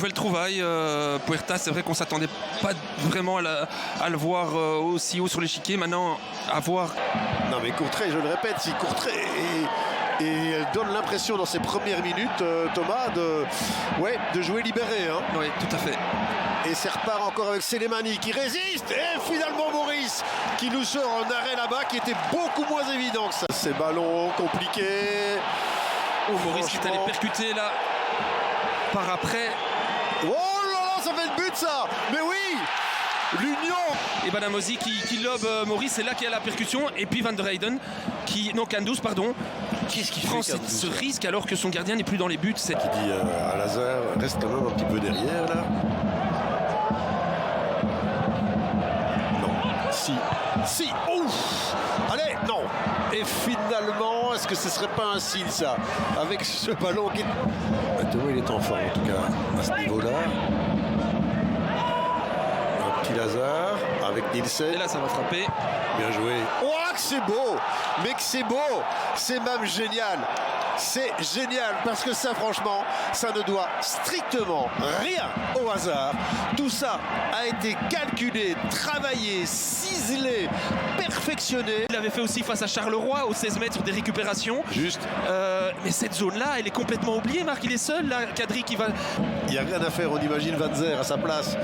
belle trouvaille. Puerta, c'est vrai qu'on ne s'attendait pas vraiment à le voir aussi haut sur l'échiquier. Maintenant, à voir. Non mais Courtrai, je le répète, si Courtrai et elle donne l'impression dans ses premières minutes, Thomas, de jouer libéré. Hein. Oui, tout à fait. Et ça repart encore avec Sélémani qui résiste. Et finalement Maurice qui nous sort un arrêt là-bas qui était beaucoup moins évident que ça. Ces ballons compliqués. Oh, Maurice qui est allé percuter là par après. Oh là là, ça fait le but ça. Mais oui, l'Union. Et Banamosi qui lobe Maurice, c'est là qu'il y a la percussion. Et puis Van der Heyden, Kandus, pardon. Qu'est-ce qu'il prend fait ce risque alors que son gardien n'est plus dans les buts. Qui dit à Lazare, reste quand même un petit peu derrière là. Si, ouf. Allez, non. Et finalement, est-ce que ce serait pas un signe ça? Avec ce ballon qui... Théo, il est en forme en tout cas à ce niveau-là. Un petit Lazare avec Nielsen. Et là, ça va frapper. Bien joué. Oh, que c'est beau. Mais que c'est beau. C'est même génial. C'est génial parce que ça, franchement, ça ne doit strictement rien au hasard. Tout ça a été calculé, travaillé, ciselé, perfectionné. Il avait fait aussi face à Charleroi aux 16 mètres des récupérations. Juste. Mais cette zone-là, elle est complètement oubliée. Marc, il est seul. Là, Kadri qui va... Il n'y a rien à faire. On imagine Van Zer à sa place.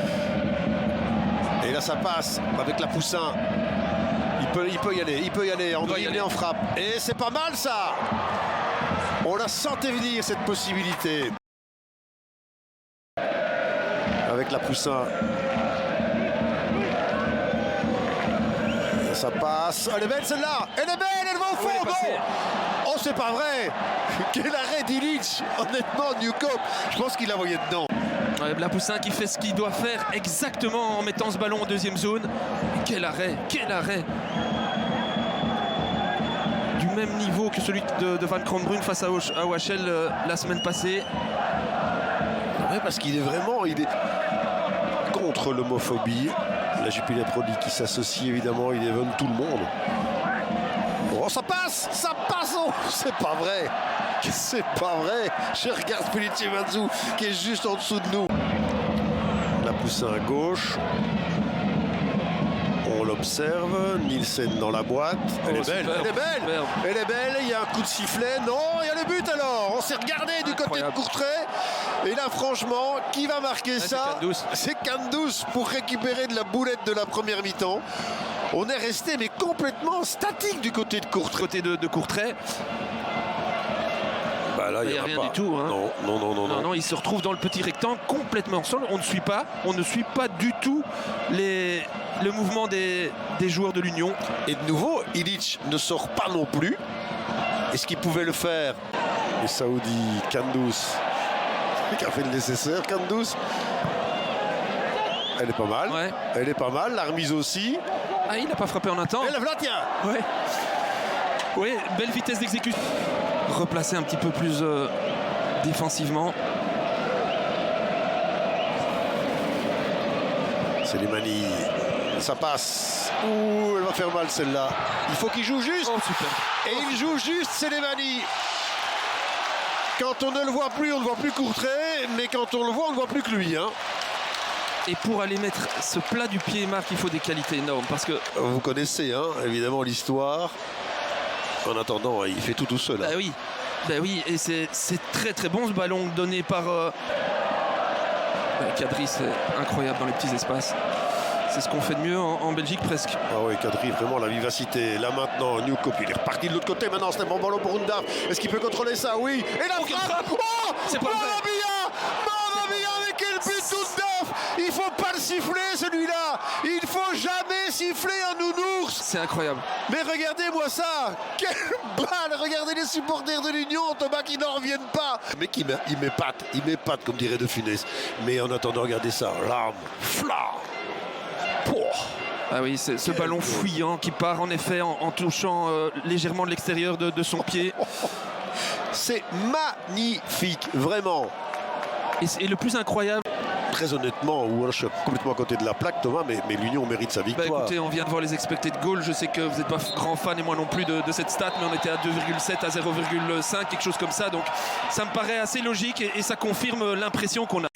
Et là, ça passe avec la Poussin. Il peut y aller. On doit y aller en frappe. Et c'est pas mal, ça. On la sentait venir, cette possibilité. Avec la Poussin. Ça passe. Elle est belle celle-là. Elle est belle, elle va au fond. Non. Oh, c'est pas vrai. Quel arrêt d'Illich. Honnêtement, Newcombe, je pense qu'il la voyait dedans. Ouais, la Poussin qui fait ce qu'il doit faire exactement en mettant ce ballon en deuxième zone. Quel arrêt. Du même niveau que celui de Van Kronbrun face à OHL la semaine passée. Ouais, parce qu'il est vraiment contre l'homophobie. La Jupiler Prodi qui s'associe évidemment, il évoque tout le monde. Oh, ça passe. Oh, c'est pas vrai. Je regarde Felice Manzou qui est juste en dessous de nous. La Poussin à gauche. On l'observe, Nielsen dans la boîte. Elle est belle. Il y a un coup de sifflet. Non, il y a le but alors. On s'est regardé du côté de Courtrai. Et là, franchement, qui va marquer ça? C'est Kandus pour récupérer de la boulette de la première mi-temps. On est resté mais complètement statique du côté de Courtrai. Bah là, il n'y a rien du tout. Hein. Non. Il se retrouve dans le petit rectangle complètement seul. On ne suit pas du tout le mouvement des joueurs de l'Union. Et de nouveau, Illich ne sort pas non plus. Est-ce qu'il pouvait le faire? Les Saoudis, Kandus, qui a fait le nécessaire, Kandus. Elle est pas mal. Ouais. Elle est pas mal. La remise aussi. Ah, il n'a pas frappé en un temps. Et la tiens. Ouais. Oui, belle vitesse d'exécution. Replacer un petit peu plus défensivement. Sélémani, ça passe. Ouh, elle va faire mal celle-là. Il faut qu'il joue juste. Oh, super. Et il joue juste, Sélémani. Quand on ne le voit plus, on ne voit plus Courtrai. Mais quand on le voit, on ne voit plus que lui. Hein. Et pour aller mettre ce plat du pied, Marc, il faut des qualités énormes. Parce que... Vous connaissez, hein, évidemment, l'histoire. En attendant, il fait tout seul. Hein. Bah oui, et c'est très très bon ce ballon donné par Kadri, c'est incroyable dans les petits espaces. C'est ce qu'on fait de mieux en Belgique presque. Ah oui, Kadri, vraiment la vivacité. Là maintenant, Newcombe, il est reparti de l'autre côté. Maintenant, c'est un bon ballon pour Undaf. Est-ce qu'il peut contrôler ça? Oui. Et la frappe. Oh, c'est pas vrai. Mamma avec quel but d'Undaf. Il faut pas le siffler celui-là. Il faut jamais siffler un nounours. C'est incroyable. Mais regardez-moi ça. Quelle balle. Regardez les supporters de l'Union, Thomas, qui n'en reviennent pas. Mais il m'épate, comme dirait De Funès. Mais en attendant, regardez ça. L'arme. Fla. Ah oui, c'est ce ballon fouillant qui part en effet en touchant légèrement de l'extérieur de son pied. C'est magnifique, vraiment. Et le plus incroyable... Très honnêtement, je suis complètement à côté de la plaque, Thomas, mais l'Union mérite sa victoire. Bah écoutez, on vient de voir les expected goals. Je sais que vous n'êtes pas grand fan et moi non plus de cette stat, mais on était à 2,7 à 0,5, quelque chose comme ça. Donc ça me paraît assez logique et ça confirme l'impression qu'on a.